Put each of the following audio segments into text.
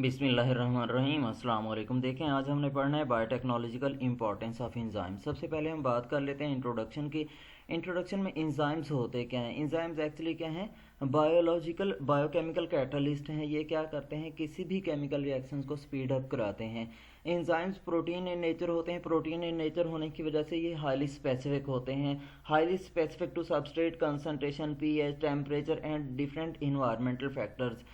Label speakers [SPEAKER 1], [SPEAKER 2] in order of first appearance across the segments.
[SPEAKER 1] बिस्मिल्लाहिर्रहमानिर्रहीम अस्सलाम वालेकुम। देखें, आज हमने पढ़ना है बायोटेक्नोलॉजिकल इंपॉर्टेंस ऑफ एंजाइम। सबसे पहले हम बात कर लेते हैं इंट्रोडक्शन की। इंट्रोडक्शन में एंजाइम्स होते क्या हैं? एंजाइम्स एक्चुअली क्या हैं? बायोलॉजिकल बायोकेमिकल कैटलिस्ट हैं। ये क्या करते हैं? किसी भी केमिकल रिएक्शंस को स्पीड अप कराते हैं। एंजाइम्स प्रोटीन इन नेचर होते हैं। प्रोटीन इन नेचर होने की वजह से ये हाईली स्पेसिफिक होते हैं। Highly specific to substrate concentration, pH, temperature and different environmental factors.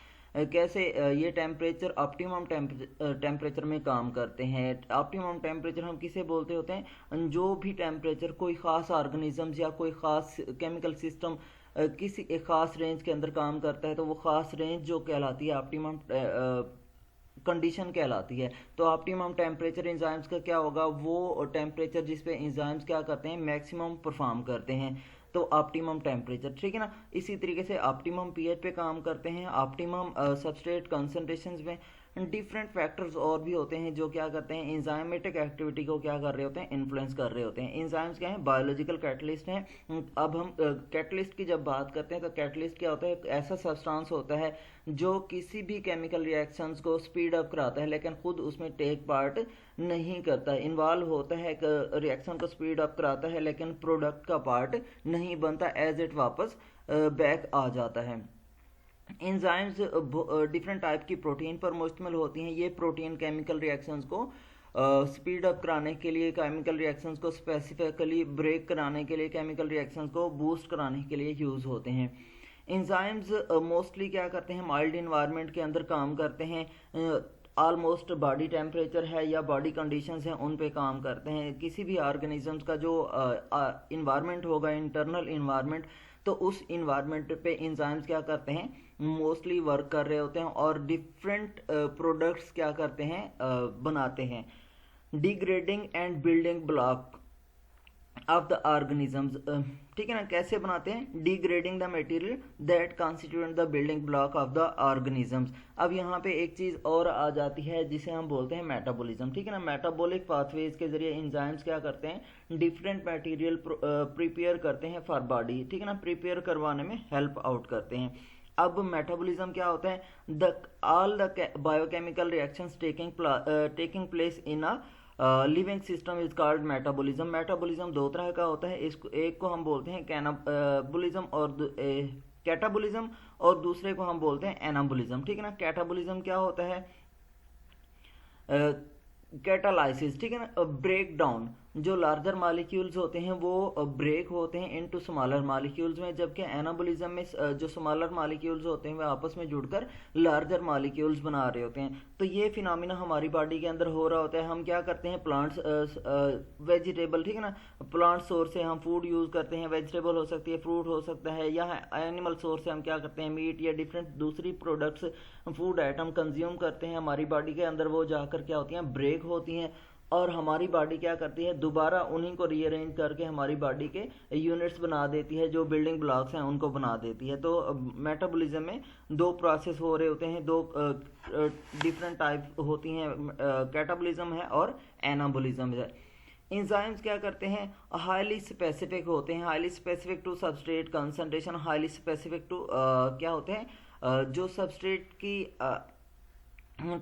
[SPEAKER 1] कैसे ये टेम्परेचर ऑप्टिमम टेम्परेचर में काम करते हैं। ऑप्टिमम टेम्परेचर हम किसे बोलते होते हैं? जो भी टेम्परेचर कोई ख़ास ऑर्गेनिजम्स या कोई ख़ास केमिकल सिस्टम किसी एक ख़ास रेंज के अंदर काम करता है, तो वो ख़ास रेंज जो कहलाती है ऑप्टिमम कंडीशन कहलाती है। तो ऑप्टिमम टेम्परेचर एंजाइम्स का क्या होगा? वो टेम्परेचर जिस पे एंजाइम्स क्या करते हैं? मैक्सिमम परफॉर्म करते हैं। तो ऑप्टिमम टेम्परेचर, ठीक है ना। इसी तरीके से ऑप्टिमम पीएच पे काम करते हैं। ऑप्टिमम सबस्ट्रेट कंसंट्रेशंस में डिफरेंट फैक्टर्स और भी होते हैं जो क्या करते हैं? एंजाइमेटिक एक्टिविटी को क्या कर रहे होते हैं? इन्फ्लुएंस कर रहे होते हैं। एंजाइम्स क्या हैं? बायोलॉजिकल कैटलिस्ट हैं। अब हम कैटलिस्ट की जब बात करते हैं तो कैटलिस्ट क्या होता है? एक ऐसा सब्सटेंस होता है जो किसी भी केमिकल रिएक्शंस को स्पीड अप कराता है, लेकिन खुद उसमें टेक पार्ट नहीं करता। इन्वॉल्व होता है, रिएक्शन को स्पीड अप कराता है, लेकिन प्रोडक्ट का पार्ट नहीं बनता। एज इट वापस बैक आ जाता है। एंजाइम्स डिफरेंट टाइप की प्रोटीन पर मुश्तमिल होती हैं। ये प्रोटीन केमिकल रिएक्शंस को स्पीड अप कराने के लिए, केमिकल रिएक्शंस को स्पेसिफिकली ब्रेक कराने के लिए, केमिकल रिएक्शंस को बूस्ट कराने के लिए यूज़ होते हैं। एंजाइम्स मोस्टली क्या करते हैं? माइल्ड इन्वायरमेंट के अंदर काम करते हैं। ऑलमोस्ट बॉडी टेम्परेचर है या बॉडी कंडीशंस हैं उन पे काम करते हैं। किसी भी ऑर्गेनिजम्स का जो इन्वायरमेंट होगा, इंटरनल इन्वायरमेंट, तो उस इन्वायरमेंट पे एंजाइम्स क्या करते हैं? मोस्टली वर्क कर रहे होते हैं और डिफरेंट प्रोडक्ट्स क्या करते हैं? बनाते हैं। Degrading and building block of the organisms, ठीक है ना। कैसे बनाते हैं? Degrading the material that constitute the building block of the organisms. अब यहाँ पे एक चीज़ और आ जाती है जिसे हम बोलते हैं मेटाबॉलिज्म, ठीक है ना। मेटाबॉलिक पाथवेज के जरिए एंजाइम्स क्या करते हैं? डिफरेंट मटेरियल प्रिपेयर करते हैं फॉर बॉडी, ठीक है ना। प्रिपेयर करवाने में हेल्प आउट करते हैं। अब मेटाबॉलिज्म क्या होता है? The all the biochemical reactions taking place in a living system is called metabolism. Metabolism दो तरह का होता है। इसको एक को हम बोलते हैं कैनाबॉलिज्म और कैटाबॉलिज्म, और दूसरे को हम बोलते हैं एनाबॉलिज्म, ठीक है ना। कैटाबॉलिज्म क्या होता है? कैटालाइसिस, ठीक है ना। ब्रेक डाउन, जो लार्जर मालिक्यूल्स होते हैं वो ब्रेक होते हैं इनटू स्मॉलर मालिक्यूल्स में, जबकि एनाबॉलिज्म में जो स्मॉलर मालिक्यूल्स होते हैं वे आपस में जुड़कर लार्जर मालिक्यूल्स बना रहे होते हैं। तो ये फिनोमिना हमारी बॉडी के अंदर हो रहा होता है। हम क्या करते हैं? प्लांट्स, वेजिटेबल, ठीक है ना। प्लांट सोर्स से हम फूड यूज़ करते हैं। वेजिटेबल हो सकती है, फ्रूट हो सकता है, या एनिमल सोर्स से हम क्या करते हैं? मीट या डिफरेंट दूसरी प्रोडक्ट्स, फूड आइटम कंज्यूम करते हैं। हमारी बॉडी के अंदर वो जाकर क्या होती हैं? ब्रेक होती हैं, और हमारी बॉडी क्या करती है? दोबारा उन्हीं को रीअरेंज करके हमारी बॉडी के यूनिट्स बना देती है, जो बिल्डिंग ब्लॉक्स हैं उनको बना देती है। तो मेटाबॉलिज्म में दो प्रोसेस हो रहे होते हैं, दो डिफरेंट टाइप होती हैं। कैटाबॉलिज्म है और एनाबॉलिज्म है। एंजाइम्स क्या करते हैं? हाईली स्पेसिफिक होते हैं। Highly specific to substrate concentration, highly specific to क्या होते हैं? जो सबस्ट्रेट की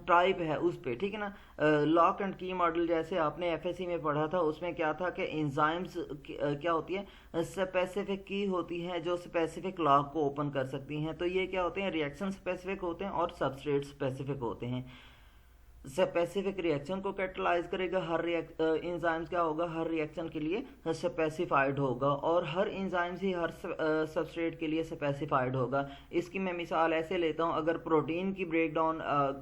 [SPEAKER 1] टाइप है उस पे, ठीक है ना। लॉक एंड की मॉडल जैसे आपने एफएससी में पढ़ा था, उसमें क्या था कि एंजाइम्स क्या होती है? स्पेसिफिक की होती है जो स्पेसिफिक लॉक को ओपन कर सकती हैं। तो ये क्या होते हैं? रिएक्शन स्पेसिफिक होते हैं और सबस्ट्रेट स्पेसिफिक होते हैं। स्पेसिफिक रिएक्शन को कैटलाइज करेगा। हर एंजाइम्स क्या होगा? हर रिएक्शन के लिए स्पेसिफाइड होगा, और हर एंजाइम्स ही हर सबस्ट्रेट के लिए स्पेसिफाइड होगा। इसकी मैं मिसाल ऐसे लेता हूँ, अगर प्रोटीन की ब्रेक डाउन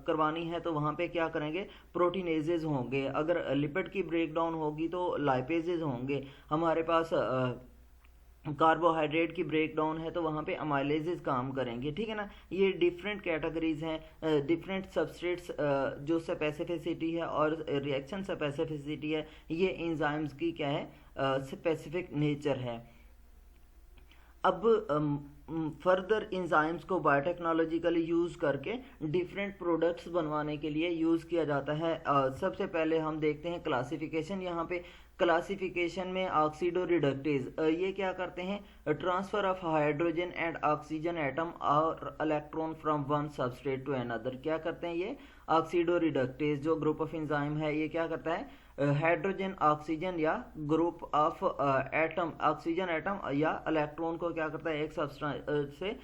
[SPEAKER 1] करवानी है तो वहाँ पे क्या करेंगे? प्रोटीनेजेज होंगे। अगर लिपिड की ब्रेक डाउन होगी तो लाइपेजेज होंगे। हमारे पास कार्बोहाइड्रेट की ब्रेक डाउन है तो वहाँ पे अमाइलेजेस काम करेंगे, ठीक है ना। ये डिफरेंट कैटेगरीज हैं, डिफरेंट सबस्ट्रेट्स जो स्पेसिफिसिटी है और रिएक्शन स्पेसिफिसिटी है, ये एंजाइम्स की क्या है? स्पेसिफिक नेचर है। अब फर्दर एंजाइम्स को बायोटेक्नोलॉजिकली यूज़ करके डिफरेंट प्रोडक्ट्स बनवाने के लिए यूज़ किया जाता है। सबसे पहले हम देखते हैं क्लासिफिकेशन। यहाँ पे क्लासिफिकेशन में ऑक्सीडो रिडक्टेज ये क्या करते हैं, transfer of hydrogen and oxygen atom और electron from one substrate to another. क्या करते हैं ये ऑक्सीडो रिडक्टेज जो ग्रुप ऑफ एंजाइम है ये क्या करता है, हाइड्रोजन ऑक्सीजन या group of atom oxygen atom या इलेक्ट्रॉन को क्या करता है एक सबस्ट्रेट से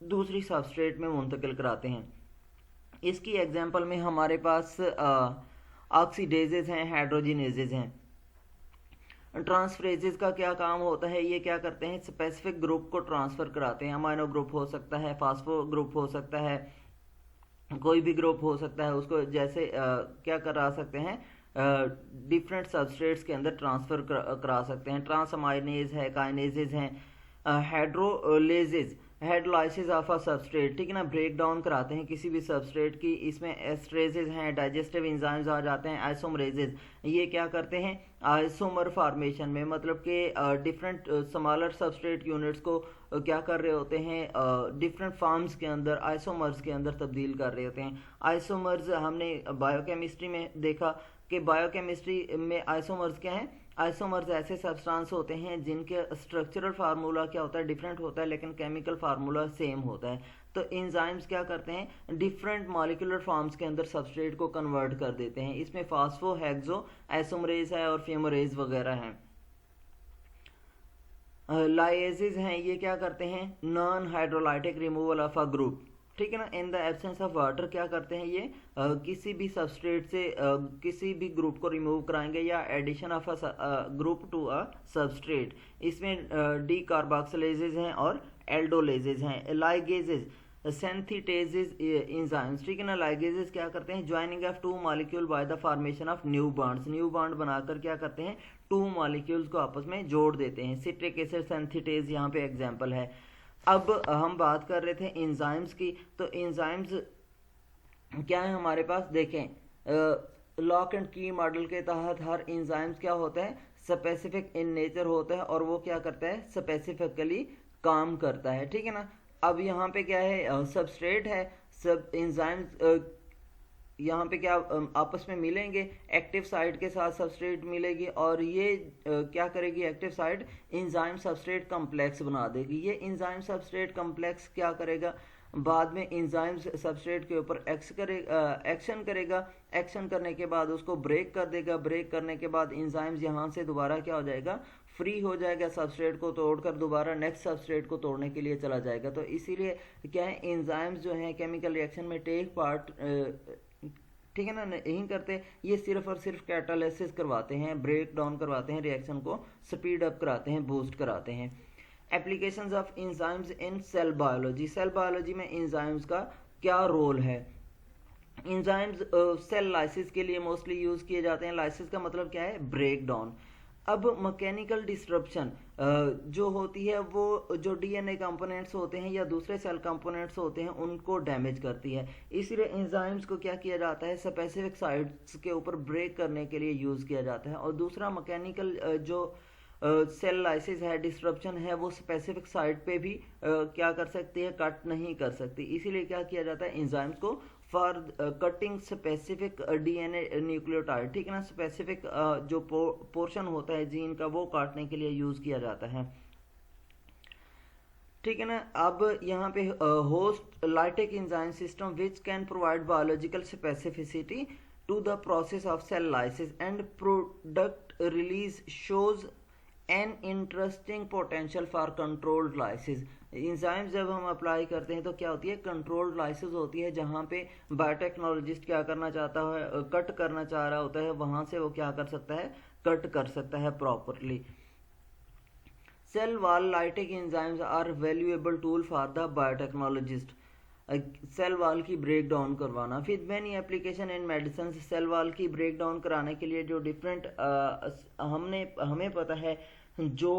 [SPEAKER 1] दूसरी सबस्ट्रेट में मुंतकिल कराते हैं। इसकी एग्जांपल में हमारे पास ऑक्सीडेजेज हैं, हाइड्रोजिनेजेज हैं। ट्रांसफरेजेस का क्या काम होता है, ये क्या करते हैं स्पेसिफिक ग्रुप को ट्रांसफर कराते हैं। अमाइनो ग्रुप हो सकता है, फास्फो ग्रुप हो सकता है, कोई भी ग्रुप हो सकता है, उसको जैसे क्या करा सकते हैं डिफरेंट सबस्ट्रेट्स के अंदर ट्रांसफर करा सकते हैं। ट्रांसअमाइनेज है, काइनेजेज हैं, हाइड्रोलेजेज हाइड्रोलाइसिस ऑफ अ सबस्ट्रेट, ठीक है ना, ब्रेक डाउन कराते हैं किसी भी सबस्ट्रेट की। इसमें एस्ट्रेजेज हैं, डाइजेस्टिव एंजाइम्स आ जाते हैं, आइसोमरेजेज ये क्या करते हैं आइसोमर फॉर्मेशन में, मतलब कि डिफरेंट स्मॉलर सबस्ट्रेट यूनिट्स को क्या कर रहे होते हैं डिफरेंट फॉर्म्स के अंदर आइसोमर्स के अंदर तब्दील कर रहे होते हैं। आइसोमर्स हमने बायोकेमिस्ट्री में देखा कि बायोकेमिस्ट्री में आइसोमर्स क्या हैं, आइसोमर्स ऐसे सब्सटेंस होते हैं जिनके स्ट्रक्चरल फार्मूला क्या होता है डिफरेंट होता है लेकिन केमिकल फार्मूला सेम होता है। तो एंजाइम्स क्या करते हैं डिफरेंट मॉलिक्यूलर फॉर्म्स के अंदर सबस्ट्रेट को कन्वर्ट कर देते हैं। इसमें फास्फो हेक्सो आइसोमरेज है और फ्यूमरेज वगैरह हैं। लाइएजेज हैं, ये क्या करते हैं non hydrolytic removal of a group, ठीक है ना, in the absence of water क्या करते हैं ये किसी भी सबस्ट्रेट से किसी भी ग्रुप को रिमूव कराएंगे या addition of a group to a substrate. इसमें डी कार्बोक्सिलेजेज हैं और एल्डोलेजेज हैं। लाइगेजेज सेंथिटेजेज एंजाइम्स, ठीक है ना, लाइगेजेस क्या करते हैं joining of two molecule by the formation of new bonds, new bond बनाकर क्या करते हैं टू मॉलिक्यूल्स को आपस में जोड़ देते हैं। सिट्रिक एसिड सेंथिटेज यहाँ पे एग्जांपल है। अब हम बात कर रहे थे एंजाइम्स की, तो एंजाइम्स क्या है हमारे पास देखें लॉक एंड की मॉडल के तहत हर एंजाइम्स क्या होता है स्पेसिफिक इन नेचर होता है और वो क्या करता है स्पेसिफिकली काम करता है, ठीक है ना। अब यहाँ पे क्या है सबस्ट्रेट है, सब एंजाइम्स यहाँ पे क्या आपस में मिलेंगे, एक्टिव साइट के साथ सबस्ट्रेट मिलेगी और ये क्या करेगी active site enzyme substrate complex बना देगी। ये एंजाइम सबस्ट्रेट कॉम्प्लेक्स क्या करेगा बाद में एंजाइम सबस्ट्रेट के ऊपर एक्शन करेगा, एक्शन करने के बाद उसको ब्रेक कर देगा, ब्रेक करने के बाद एंजाइम्स यहाँ से दोबारा क्या हो जाएगा फ्री हो जाएगा, सबस्ट्रेट को तोड़कर दोबारा नेक्स्ट सबस्ट्रेट को तोड़ने के लिए चला जाएगा। तो इसीलिए क्या है एंजाइम्स जो हैं केमिकल रिएक्शन में टेक पार्ट, ठीक है ना, नहीं करते, ये सिर्फ और सिर्फ कैटालिसिस करवाते हैं, ब्रेक डाउन करवाते हैं, रिएक्शन को स्पीड अप कराते हैं, बूस्ट कराते हैं। Applications of enzymes in cell biology, cell biology में एंजाइम्स का क्या रोल है। एंजाइम्स सेल लाइसिस के लिए मोस्टली यूज किए जाते हैं। लाइसिस का मतलब क्या है ब्रेक डाउन। अब मैकेनिकल डिस्ट्रप्शन जो होती है वो जो डीएनए कंपोनेंट्स होते हैं या दूसरे सेल कंपोनेंट्स होते हैं उनको डैमेज करती है, इसीलिए एंजाइम्स को क्या किया जाता है स्पेसिफिक साइट्स के ऊपर ब्रेक करने के लिए यूज़ किया जाता है। और दूसरा मैकेनिकल जो सेल लाइसिस है डिस्ट्रप्शन है वो स्पेसिफिक साइट पे भी क्या कर सकती है कट नहीं कर सकती, इसीलिए क्या किया जाता है एंजाइम्स को for cutting specific DNA nucleotide, ठीक है ना, स्पेसिफिक जो पोर्शन होता है जीन का वो काटने के लिए यूज किया जाता है, ठीक है ना। अब यहाँ पे host lytic enzyme system which can provide biological specificity to the process of cell lysis and product release shows an interesting potential for controlled lysis. Enzyme जब हम अप्लाई करते हैं तो क्या होती है कंट्रोल्ड लाइसिस होती है, जहाँ पे बायोटेक्नोलॉजिस्ट क्या करना चाहता है कट करना चाह रहा होता है वहां से वो क्या कर सकता है कट कर सकता है properly. Cell wall lytic enzymes are valuable tool for the biotechnologist. Cell wall की ब्रेक डाउन करवाना, फिर many application in medicine. Cell wall की ब्रेक डाउन कराने के लिए जो डिफरेंट हमें पता है जो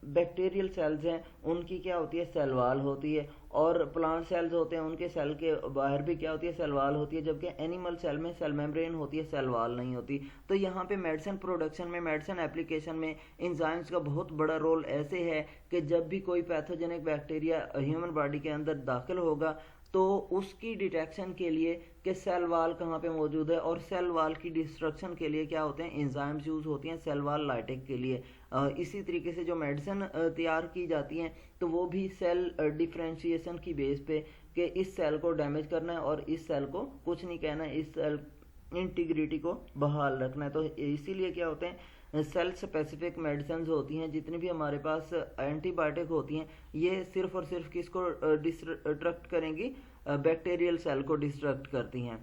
[SPEAKER 1] बैक्टीरियल सेल्स हैं उनकी क्या होती है सेल वॉल होती है, और प्लांट सेल्स होते हैं उनके सेल के बाहर भी क्या होती है सेल वॉल होती है, जबकि एनिमल सेल में सेल मेम्ब्रेन होती है सेल वॉल नहीं होती। तो यहाँ पे मेडिसिन प्रोडक्शन में मेडिसिन एप्लीकेशन में एंजाइम्स का बहुत बड़ा रोल ऐसे है कि जब भी कोई पैथोजेनिक बैक्टीरिया ह्यूमन बॉडी के अंदर दाखिल होगा तो उसकी डिटेक्शन के लिए कि सेल वाल कहाँ पे मौजूद है, और सेल वाल की डिस्ट्रक्शन के लिए क्या होते हैं, एंजाइम्स यूज़ होती हैं सेल वाल लाइटिंग के लिए। इसी तरीके से जो मेडिसिन तैयार की जाती हैं तो वो भी सेल डिफ्रेंशिएशन की बेस पे कि इस सेल को डैमेज करना है और इस सेल को कुछ नहीं कहना है, इस सेल इंटीग्रिटी को बहाल रखना है। तो इसीलिए क्या होते हैं, सेल स्पेसिफिक मेडिसिन होती हैं, जितनी भी हमारे पास एंटीबायोटिक होती हैं, ये सिर्फ और सिर्फ किसको डिस्ट्रक्ट करेंगी, बैक्टीरियल सेल को डिस्ट्रक्ट करती हैं।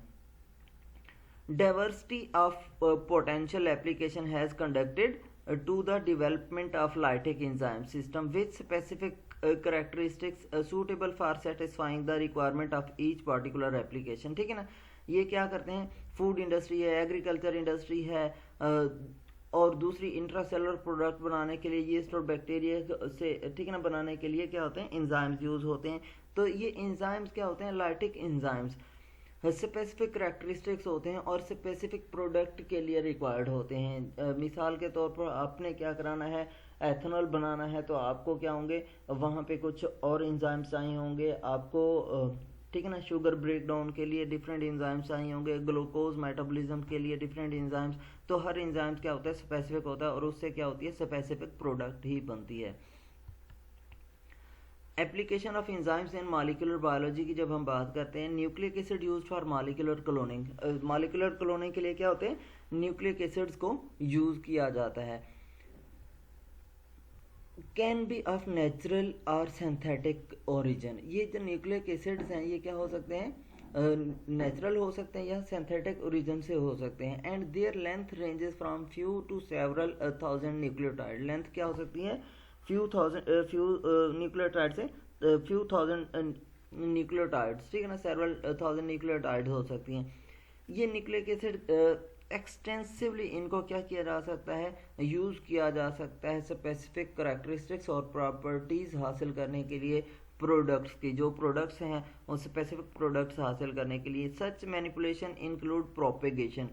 [SPEAKER 1] Diversity of potential application has conducted to the development of lytic enzyme system with specific characteristics suitable for satisfying the requirement of each particular application। ठीक है ना, ये क्या करते हैं, फूड इंडस्ट्री है, एग्रीकल्चर इंडस्ट्री है, और दूसरी इंट्रासेलुलर प्रोडक्ट बनाने के लिए यीस्ट और बैक्टीरिया से, ठीक है ना, बनाने के लिए क्या होते हैं, एंजाइम्स यूज होते हैं। तो ये एंजाइम्स क्या होते हैं, लाइटिक एंजाइम्स स्पेसिफिक करैक्टरिस्टिक्स होते हैं और स्पेसिफिक प्रोडक्ट के लिए रिक्वायर्ड होते हैं। मिसाल के तौर पर आपने क्या कराना है, एथेनॉल बनाना है तो आपको क्या होंगे, वहाँ पे कुछ और एंजाइम्स चाहिए होंगे आपको, ठीक है ना, शुगर ब्रेक डाउन के लिए डिफरेंट एंजाइम्स चाहिए होंगे, ग्लूकोज मेटाबॉलिज्म के लिए डिफरेंट एंजाइम्स। तो हर एंजाइम्स क्या होता है, स्पेसिफिक होता है और उससे क्या होती है, स्पेसिफिक प्रोडक्ट ही बनती है। Application of enzymes in molecular biology की जब हम बात करते हैं, nucleic acid used for molecular cloning. Molecular cloning के लिए क्या होते हैं, न्यूक्लिक एसिड्स को यूज किया जाता है। कैन बी ऑफ नेचुरल और सिंथेटिक ओरिजिन। ये जो न्यूक्लिक एसिड्स हैं ये क्या हो सकते हैं, नेचुरल हो सकते हैं या सिंथेटिक ओरिजिन से हो सकते हैं। And their length ranges from few to several thousand nucleotide. Length क्या हो सकती है, फ्यू न्यूक्लियोटाइड से फ्यू थाउजेंड न्यूक्लियोटाइड्स, ठीक है ना, सेवरल थाउजेंड न्यूक्लियोटाइड्स हो सकती हैं। ये न्यूक्लिक एसिड एक्सटेंसिवली इनको क्या किया जा सकता है, यूज़ किया जा सकता है स्पेसिफिक करैक्टरिस्टिक्स और प्रॉपर्टीज़ हासिल करने के लिए, प्रोडक्ट्स की जो प्रोडक्ट्स हैं उन स्पेसिफिक प्रोडक्ट्स हासिल करने के लिए। सच मैनिपुलेशन इंक्लूड प्रोपेगेशन।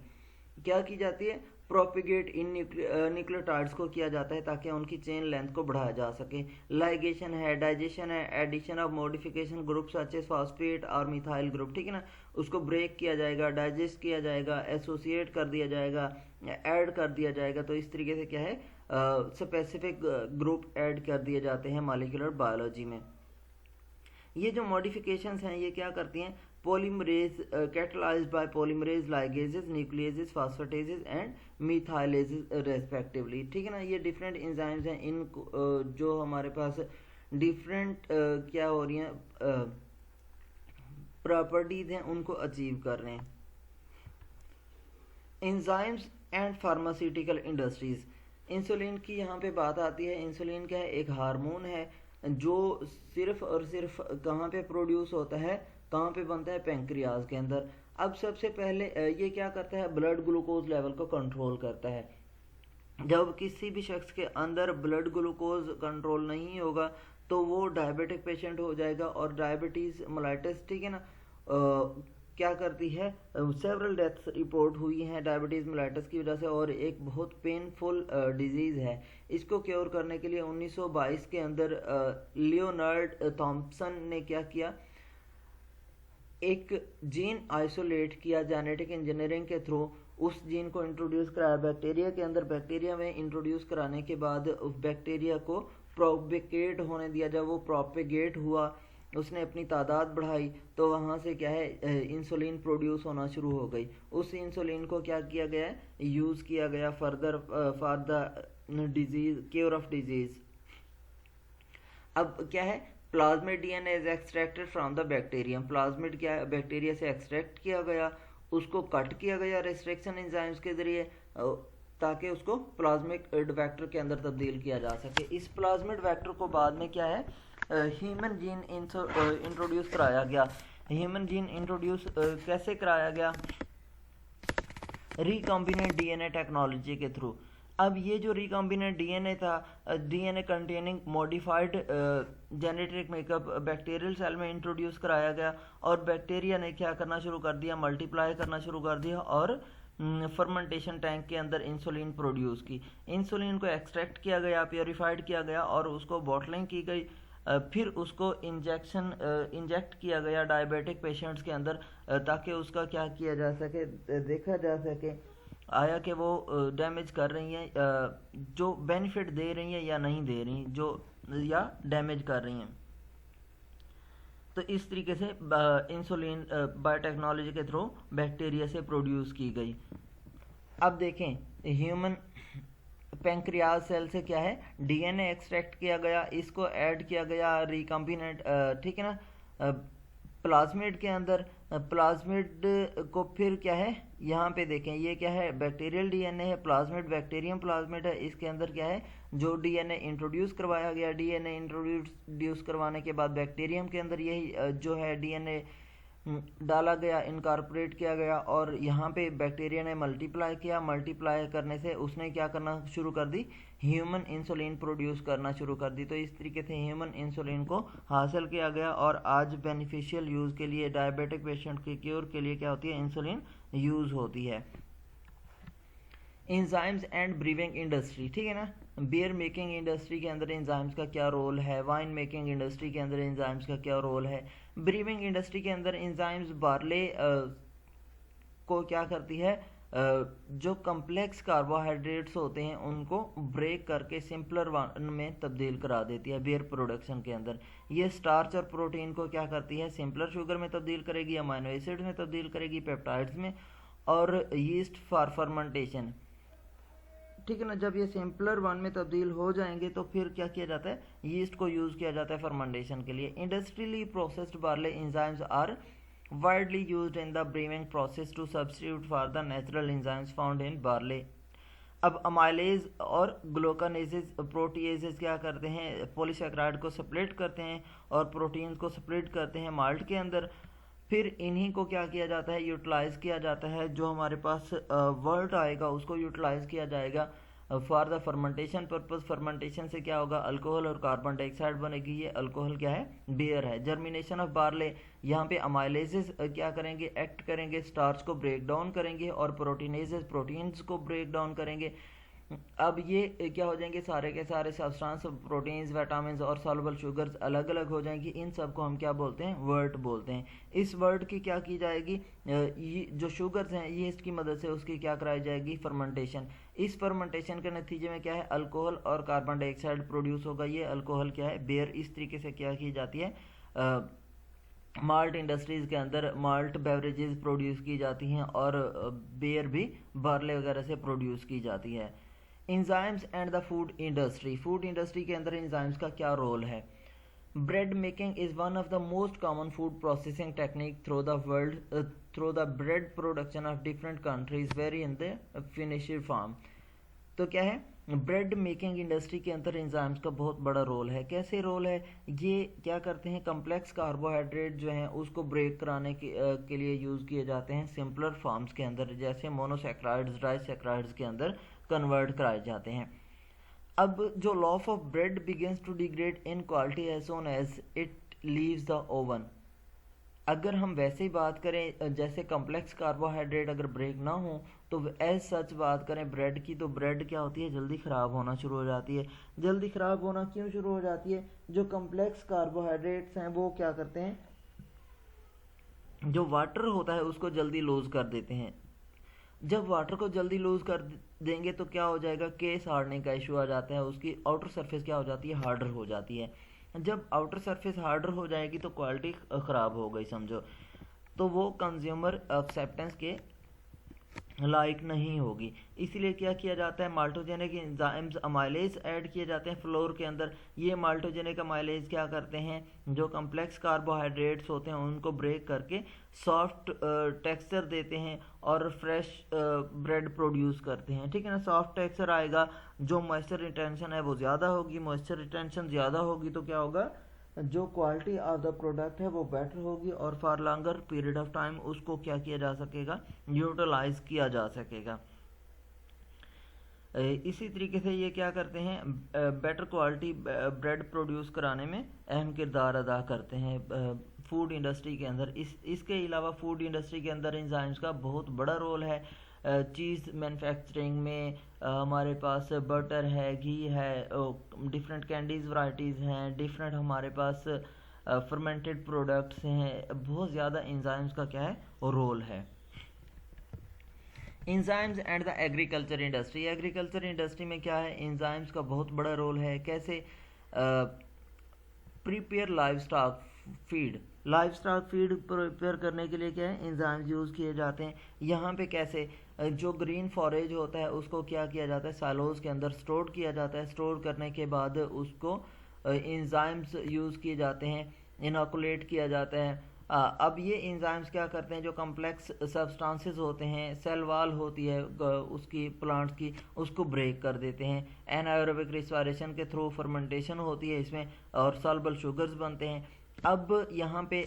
[SPEAKER 1] क्या की जाती है, प्रोपिगेट इन न्यूक्लियोटाइड्स को किया जाता है ताकि उनकी चेन लेंथ को बढ़ाया जा सके। लाइगेशन है, डाइजेशन है, addition of modification group such as phosphate और मिथाइल ग्रुप, ठीक है ना, उसको ब्रेक किया जाएगा, डाइजेस्ट किया जाएगा, एसोसिएट कर दिया जाएगा, ऐड कर दिया जाएगा। तो इस तरीके से क्या है, स्पेसिफिक ग्रुप ऐड कर दिए जाते हैं मॉलिक्यूलर बायोलॉजी में। ये जो मॉडिफिकेशंस हैं ये क्या करती हैं, polymerase catalyzed by polymerase ligases, nucleases, phosphatases and methylases respectively। ठीक है ना, ये डिफरेंट एंजाइम्स हैं, इन जो हमारे पास डिफरेंट क्या हो रही हैं, प्रॉपर्टीज हैं उनको अचीव कर रहे हैं। Enzymes and pharmaceutical industries. Insulin की यहाँ पे बात आती है। इंसुलिन क्या है, एक हार्मोन है जो सिर्फ और सिर्फ कहाँ पे प्रोड्यूस होता है, कहाँ पे बनता है, पेंक्रियाज के अंदर। अब सबसे पहले ये क्या करता है, ब्लड ग्लूकोज लेवल को कंट्रोल करता है। जब किसी भी शख्स के अंदर ब्लड ग्लूकोज कंट्रोल नहीं होगा तो वो डायबिटिक पेशेंट हो जाएगा और डायबिटीज़ मेलाइटिस, ठीक है ना, क्या करती है, सेवरल डेथ्स रिपोर्ट हुई हैं डायबिटीज़ मेलाइटिस की वजह से, और एक बहुत पेनफुल डिजीज़ है। इसको क्योर करने के लिए 1922 के अंदर लियोनार्ड थॉम्पसन ने क्या किया, एक जीन आइसोलेट किया जेनेटिक इंजीनियरिंग के थ्रू, उस जीन को इंट्रोड्यूस कराया बैक्टीरिया के अंदर। बैक्टीरिया में इंट्रोड्यूस कराने के बाद उस बैक्टीरिया को प्रोपिगेट होने दिया। जब वो प्रोपिगेट हुआ, उसने अपनी तादाद बढ़ाई, तो वहाँ से क्या है, इंसुलिन प्रोड्यूस होना शुरू हो गई। उस इंसुलिन को क्या किया गया है, यूज़ किया गया further for the disease, cure of disease. अब क्या है, plasmid DNA is extracted from the bacterium. Plasmid क्या है, बैक्टीरिया से एक्सट्रैक्ट किया गया, उसको कट किया गया रेस्ट्रिक्शन एंजाइम्स के जरिए ताकि उसको प्लाज्मिक वेक्टर के अंदर तब्दील किया जा सके। इस प्लाज्मिड वेक्टर को बाद में क्या है, ह्यूमन जीन इंट्रोड्यूस कराया गया। ह्यूमन जीन इंट्रोड्यूस कैसे कराया गया, रिकॉम्बिनेंट डीएनए टेक्नोलॉजी के थ्रू। अब ये जो रिकॉम्बिनेंट डीएनए था, DNA containing modified genetic makeup, bacterial cell में इंट्रोड्यूस कराया गया और बैक्टीरिया ने क्या करना शुरू कर दिया, मल्टीप्लाई करना शुरू कर दिया और फर्मेंटेशन टैंक के अंदर इंसुलिन प्रोड्यूस की। इंसुलिन को एक्सट्रैक्ट किया गया, प्योरीफाइड किया गया और उसको बॉटलिंग की गई। फिर उसको इंजेक्ट किया गया डायबिटिक पेशेंट्स के अंदर, ताकि उसका क्या किया जा सके, देखा जा सके आया कि वो डैमेज कर रही हैं, जो बेनिफिट दे रही हैं या नहीं दे रही, जो या डैमेज कर रही हैं। तो इस तरीके से इंसुलिन बायोटेक्नोलॉजी के थ्रू बैक्टीरिया से प्रोड्यूस की गई। अब देखें, ह्यूमन पैंक्रियाज सेल से क्या है, डीएनए एक्सट्रैक्ट किया गया, इसको ऐड किया गया रिकम्बिनेंट, ठीक है ना, प्लाज्मिड के अंदर। प्लाज्मिड को फिर क्या है, यहाँ पे देखें ये क्या है, बैक्टीरियल डीएनए है, प्लाज्मिड बैक्टीरियम प्लाज्मिड है। इसके अंदर क्या है, जो डीएनए इंट्रोड्यूस करवाया गया, डीएनए इंट्रोड्यूस करवाने के बाद बैक्टीरियम के अंदर यही जो है डीएनए डाला गया, इनकॉर्पोरेट किया गया, और यहाँ पे बैक्टीरिया ने मल्टीप्लाई किया। मल्टीप्लाई करने से उसने क्या करना शुरू कर दी, ह्यूमन इंसुलिन प्रोड्यूस करना शुरू कर दी। तो इस तरीके से ह्यूमन इंसुलिन को हासिल किया गया, और आज बेनिफिशियल यूज़ के लिए डायबिटिक पेशेंट के क्योर के लिए क्या होती है, इंसुलिन यूज़ होती है। इंजाइम्स एंड ब्रीविंग इंडस्ट्री, ठीक है ना, बियर मेकिंग इंडस्ट्री के अंदर इंजाइम्स का क्या रोल है, वाइन मेकिंग इंडस्ट्री के अंदर इंजाइम्स का क्या रोल है, ब्रीविंग इंडस्ट्री के अंदर इंजाइम्स बार्ले को क्या करती है, जो कम्प्लेक्स कार्बोहाइड्रेट्स होते हैं उनको ब्रेक करके सिंपलर में तब्दील करा देती है बियर प्रोडक्शन के अंदर। ये स्टार्च और प्रोटीन को क्या करती है, सिंपलर शुगर में तब्दील करेगी, अमाइनो एसिड में तब्दील करेगी, पेप्टाइड्स में, और यीस्ट फॉर फर्मेंटेशन, ठीक है ना। जब ये सिंपलर वन में तब्दील हो जाएंगे तो फिर क्या किया जाता है, यीस्ट को यूज़ किया जाता है फर्मेंटेशन के लिए। Industrially processed barley enzymes are widely used in the brewing process to substitute for the natural enzymes found in barley। अब अमाइलेज और ग्लूकानेजेस प्रोटीएजेस क्या करते हैं, पॉलीसैकेराइड को सेपरेट करते हैं और प्रोटीन्स को सेपरेट करते हैं माल्ट के अंदर। फिर इन्हीं को क्या किया जाता है, यूटिलाइज किया जाता है। जो हमारे पास वर्ड आएगा उसको यूटिलाइज किया जाएगा for the fermentation purpose. Fermentation से क्या होगा, अल्कोहल और कार्बन डाइऑक्साइड बनेगी। ये अल्कोहल क्या है, बियर है। जर्मिनेशन ऑफ बार्ले, यहाँ पे अमाइलेजेस क्या करेंगे, एक्ट करेंगे, स्टार्च को ब्रेक डाउन करेंगे, और प्रोटीनेजेस प्रोटीन्स को ब्रेक डाउन करेंगे। अब ये क्या हो जाएंगे, सारे के सारे सब्सटेंस, प्रोटीन्स, विटामिन और सॉल्युबल शुगर्स अलग अलग हो जाएंगी। इन सब को हम क्या बोलते हैं, वर्ट बोलते हैं। इस वर्ट की क्या की जाएगी, ये जो शुगर्स हैं यीस्ट की मदद से उसकी क्या कराई जाएगी, फर्मेंटेशन। इस फर्मेंटेशन के नतीजे में क्या है, अल्कोहल और कार्बन डाइऑक्साइड प्रोड्यूस होगा। ये अल्कोहल क्या है, बियर। इस तरीके से क्या की जाती है, माल्ट इंडस्ट्रीज़ के अंदर माल्ट बेवरेजेस प्रोड्यूस की जाती हैं, और बियर भी बार्ले वगैरह से प्रोड्यूस की जाती है। Enzymes and the food industry, food industry के अंदर इंजाइम्स का क्या रोल है। Bread making is one of the most common food processing technique through the world. Through the bread production of different countries very in the finished form. तो क्या है, bread making industry के अंदर enzymes का बहुत बड़ा role है। कैसे रोल है, ये क्या करते हैं, कम्प्लेक्स कार्बोहाइड्रेट जो हैं उसको ब्रेक कराने के लिए यूज़ किए जाते हैं सिंपलर फॉर्म्स के अंदर, जैसे मोनोसैकेराइड्स, डाइसैकेराइड्स के अंदर कन्वर्ट कराए जाते हैं। अब जो loaf of bread begins to degrade in quality as soon as it leaves the oven. अगर हम वैसे ही बात करें, जैसे कम्प्लेक्स कार्बोहाइड्रेट अगर ब्रेक ना हो तो एज सच बात करें ब्रेड की, तो ब्रेड क्या होती है, जल्दी ख़राब होना शुरू हो जाती है। जल्दी ख़राब होना क्यों शुरू हो जाती है, जो कम्प्लेक्स कार्बोहाइड्रेट्स हैं वो क्या करते हैं, जो वाटर होता है उसको जल्दी लूज कर देते हैं। जब वाटर को जल्दी लूज कर देंगे तो क्या हो जाएगा, केस हार्डनिंग का इशू आ जाता है, उसकी आउटर सरफेस क्या हो जाती है, हार्डर हो जाती है। जब आउटर सरफेस हार्डर हो जाएगी तो क्वालिटी ख़राब हो गई समझो, तो वो कंज्यूमर एक्सेप्टेंस के लाइक नहीं होगी। इसलिए क्या किया जाता है, माल्टोजेनिक एंजाइम्स अमाइलेज ऐड किए जाते हैं फ्लोर के अंदर। ये माल्टोजेनिक अमाइलेज क्या करते हैं, जो कम्प्लेक्स कार्बोहाइड्रेट्स होते हैं उनको ब्रेक करके सॉफ्ट टेक्सचर देते हैं और फ्रेश ब्रेड प्रोड्यूस करते हैं, ठीक है ना। सॉफ्ट टेक्सचर आएगा, जो मॉइस्चर रिटेंशन है वो ज़्यादा होगी। मॉइस्चर रिटेंशन ज़्यादा होगी तो क्या होगा, जो क्वालिटी ऑफ द प्रोडक्ट है वो बेटर होगी, और for longer period of time उसको क्या किया जा सकेगा, यूटिलाइज किया जा सकेगा। इसी तरीके से ये क्या करते हैं, बेटर क्वालिटी ब्रेड प्रोड्यूस कराने में अहम किरदार अदा करते हैं फूड इंडस्ट्री के अंदर। इसके अलावा फूड इंडस्ट्री के अंदर एंजाइम्स का बहुत बड़ा रोल है। चीज़ मैन्युफैक्चरिंग में हमारे पास बटर है, घी है, डिफरेंट कैंडीज़ वैरायटीज़ हैं, डिफरेंट हमारे पास फर्मेंटेड प्रोडक्ट्स हैं, बहुत ज़्यादा एंजाइम्स का क्या है रोल है। Enzymes and the agriculture industry, agriculture industry में क्या है, एंजाइम्स का बहुत बड़ा रोल है। कैसे? Prepare live stock feed prepare करने के लिए क्या है, एंजाइम्स यूज़ किए जाते हैं। यहाँ पे कैसे, जो ग्रीन फॉरेज होता है उसको क्या किया जाता है, सालोज के अंदर स्टोर किया जाता है। स्टोर करने के बाद उसको एंजाइम्स यूज़ किए जाते हैं, इनोकुलेट किया जाता है। अब ये एंजाइम्स क्या करते हैं, जो कम्प्लेक्स सब्सटेंसेस होते हैं, सेल वॉल होती है उसकी प्लांट्स की, उसको ब्रेक कर देते हैं। एनाएरोबिक रिस्पायरेशन के थ्रू फर्मेंटेशन होती है इसमें, और सॉल्युबल शुगर्स बनते हैं। अब यहाँ पे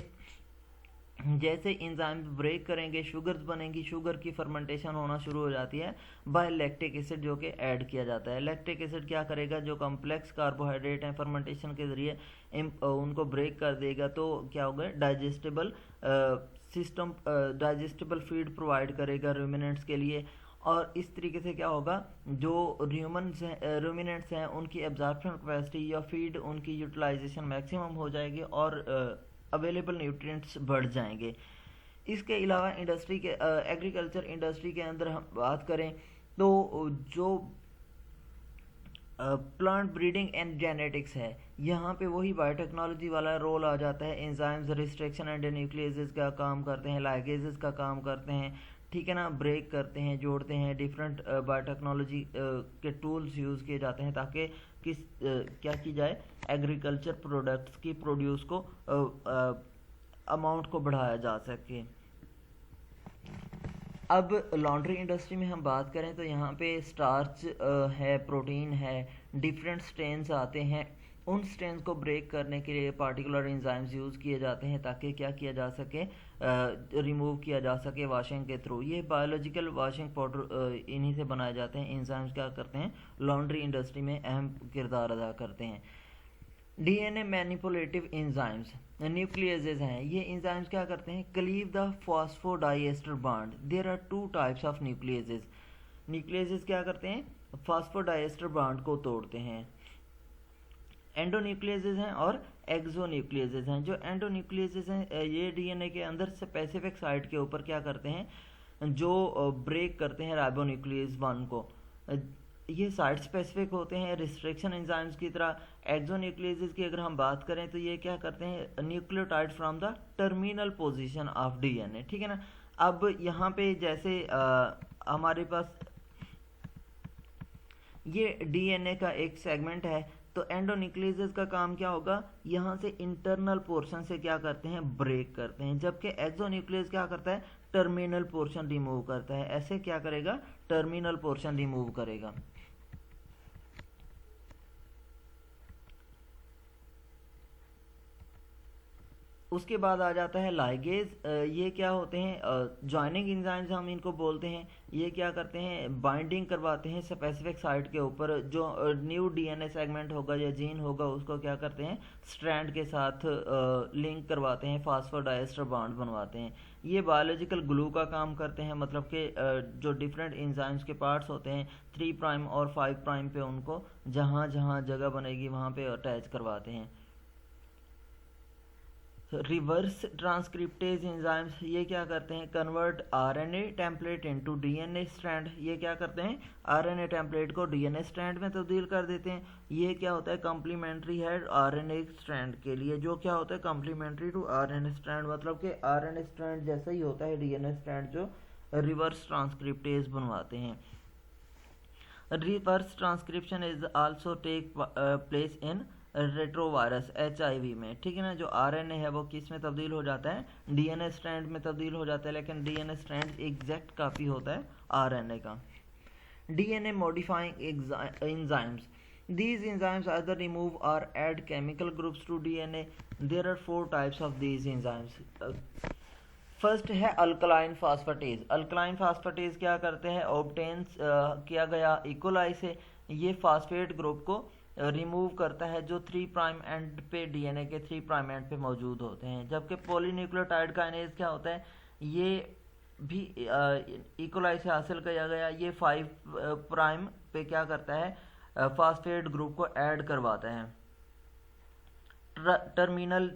[SPEAKER 1] जैसे एंजाइम्स ब्रेक करेंगे, शुगर्स बनेंगी, शुगर की फर्मेंटेशन होना शुरू हो जाती है बाय लैक्टिक एसिड, जो कि ऐड किया जाता है। लैक्टिक एसिड क्या करेगा, जो कॉम्प्लेक्स कार्बोहाइड्रेट हैं फर्मेंटेशन के ज़रिए उनको ब्रेक कर देगा, तो क्या होगा, digestible system, digestible feed provide करेगा रूमिनेंट्स के लिए। और इस तरीके से क्या होगा, जो रूमिनेंट्स हैं उनकी एब्जॉर्प्शन कैपेसिटी या फीड उनकी यूटिलाइजेशन मैक्सिमम हो जाएगी और अवेलेबल न्यूट्रिएंट्स बढ़ जाएंगे। इसके अलावा इंडस्ट्री के एग्रीकल्चर इंडस्ट्री के अंदर हम बात करें तो जो प्लांट ब्रीडिंग एंड जेनेटिक्स है, यहाँ पे वही बायोटेक्नोलॉजी वाला रोल आ जाता है। एंजाइम्स रिस्ट्रिक्शन एंड न्यूक्लियसेस का काम करते हैं, लाइगेजेस का काम करते हैं, ठीक है ना, ब्रेक करते हैं, जोड़ते हैं। डिफरेंट बायोटेक्नोलॉजी के टूल्स यूज़ किए जाते हैं ताकि क्या की जाए, एग्रीकल्चर प्रोडक्ट्स की प्रोड्यूस को अमाउंट को बढ़ाया जा सके। अब लॉन्ड्री इंडस्ट्री में हम बात करें तो यहाँ पे स्टार्च है, प्रोटीन है, डिफरेंट स्ट्रेन्स आते हैं। उन स्ट्रेन्स को ब्रेक करने के लिए पार्टिकुलर एंजाइम्स यूज़ किए जाते हैं ताकि क्या किया जा सके, रिमूव किया जा सके वॉशिंग के थ्रू। ये बायोलॉजिकल वॉशिंग पाउडर इन्हीं से बनाए जाते हैं। एंजाइम्स क्या करते हैं, लॉन्ड्री इंडस्ट्री में अहम किरदार अदा करते हैं। डीएनए मैनिपुलेटिव एंजाइम्स, न्यूक्लियसेस हैं, ये एंजाइम्स क्या करते हैं, cleave the phosphodiester bond. There are two types of nucleases. Nucleases क्या करते हैं, फॉस्फोडाइएस्टर बॉन्ड को तोड़ते हैं। एंडोन्यूक्लियसेस हैं और एक्सोन्यूक्लियसेस हैं। जो एंडोन्यूक्लियसेस हैं ये डीएनए के अंदर स्पेसिफिक साइट के ऊपर क्या करते हैं, जो ब्रेक करते हैं राइबोन्यूक्लियस 1 को। ये साइट स्पेसिफिक होते हैं रिस्ट्रिक्शन एंजाइम्स की तरह। एक्सोन्यूक्लियसेस की अगर हम बात करें तो ये क्या करते हैं, nucleotide from the terminal position of DNA, ठीक है ना। अब यहाँ पे जैसे हमारे पास ये डीएनए का एक सेगमेंट है, तो एंडोन्यूक्लियसेस का काम क्या होगा, यहाँ से इंटरनल पोर्शन से क्या करते हैं, ब्रेक करते हैं। जबकि एक्सोन्यूक्लियस क्या करता है, टर्मिनल पोर्शन रिमूव करता है। ऐसे क्या करेगा, टर्मिनल पोर्शन रिमूव करेगा। उसके बाद आ जाता है लाइगेज। ये क्या होते हैं, जॉइनिंग एंजाइम्स हम इनको बोलते हैं। ये क्या करते हैं, बाइंडिंग करवाते हैं स्पेसिफिक साइट के ऊपर। जो न्यू डीएनए सेगमेंट होगा या जीन होगा उसको क्या करते हैं, स्ट्रैंड के साथ लिंक करवाते हैं, फास्फोडाइएस्टर बॉन्ड बनवाते हैं। ये बायोलॉजिकल ग्लू का काम करते हैं, मतलब कि जो डिफरेंट एंजाइम्स के पार्ट्स होते हैं 3 प्राइम और 5 प्राइम पे उनको जहाँ जहाँ जगह बनेगी वहाँ पे अटैच करवाते हैं। रिवर्स ट्रांसक्रिप्टेज एंजाइम्स, ये क्या करते हैं, convert RNA template into DNA strand. ये क्या करते हैं, आरएनए टेम्पलेट को डीएनए स्ट्रैंड में तब्दील कर देते हैं। ये क्या होता है, कम्प्लीमेंट्री है आरएनए स्ट्रैंड के लिए, जो क्या होता है, कम्प्लीमेंट्री टू आरएनए स्ट्रैंड, मतलब कि आरएनए स्ट्रैंड जैसा ही होता है डीएनए स्ट्रैंड, जो रिवर्स ट्रांसक्रिप्टेज बनवाते हैं। Reverse transcription is also take place in retrovirus HIV में, ठीक है ना। जो आरएनए है वो किस में तब्दील हो जाता है, डीएनए स्ट्रैंड में तब्दील हो जाता है, लेकिन डीएनए स्ट्रैंड एग्जैक्ट कॉपी होता है आरएनए का। DNA modifying enzymes, these enzymes either remove or add chemical groups to DNA. There are 4 types of these enzymes. First है अल्कलाइन फास्फेटेज। अल्कलाइन फास्फेटेज क्या करते हैं, ऑब्टेन्स किया गया इकोलाई से ये फास्फेट ग्रुप को रिमूव करता है जो 3 प्राइम एंड पे डीएनए के 3 प्राइम एंड पे मौजूद होते हैं। जबकि पॉलीन्यूक्लियोटाइड काइनेज क्या होता है, ये भी इक्वलाई से हासिल किया गया। ये 5 प्राइम पे क्या करता है, फास्फेट ग्रुप को ऐड करवाता है। टर्मिनल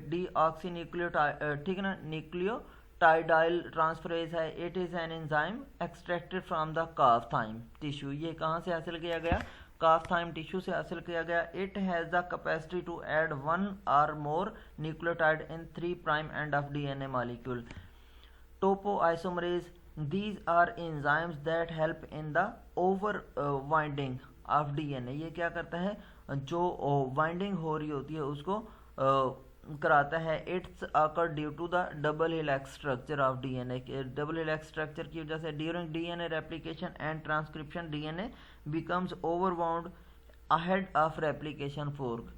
[SPEAKER 1] डी ऑक्सी न्यूक्लियोटाइड, ठीक है ना, न्यूक्लियोटाइडाइल ट्रांसफरेज है। It is an enzyme extracted from the calf thymus tissue. ये कहाँ से हासिल किया गया, काफ्थाइम टिश्यू से हासिल किया गया। It has the capacity to add 1 or more nucleotide in 3 prime end of DNA molecule. Topoisomerase, these are enzymes that help in the over winding of DNA। ये क्या करता है, जो वाइंडिंग हो रही होती है उसको कराता है। It's occur due to the double helix structure of DNA. Double helix structure की वजह से during DNA replication and transcription DNA becomes overwound ahead of replication fork.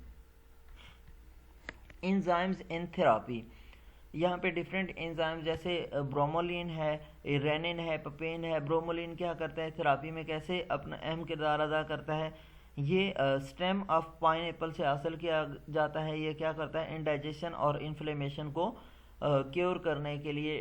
[SPEAKER 1] Enzymes in therapy, यहाँ पे डिफरेंट एंजाइम जैसे ब्रोमोलिन है, रेनिन है, papain है। ब्रोमोलिन क्या करता है, थेरापी में कैसे अपना अहम किरदार अदा करता है। ये स्टेम ऑफ पाइनएप्पल से हासिल किया जाता है। ये क्या करता है, इंडाइजेशन और इन्फ्लेमेशन को क्योर करने के लिए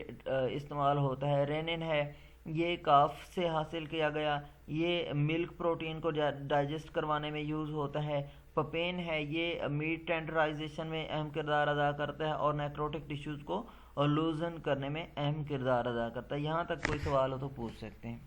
[SPEAKER 1] इस्तेमाल होता है। रेनिन है, ये काफ से हासिल किया गया। ये मिल्क प्रोटीन को डाइजेस्ट करवाने में यूज़ होता है। पपेन है, ये मीट टेंडराइजेशन में अहम किरदार अदा करता है और नेक्रोटिक टिश्यूज़ को लूजन करने में अहम किरदार अदा करता है। यहाँ तक कोई सवाल हो तो पूछ सकते हैं।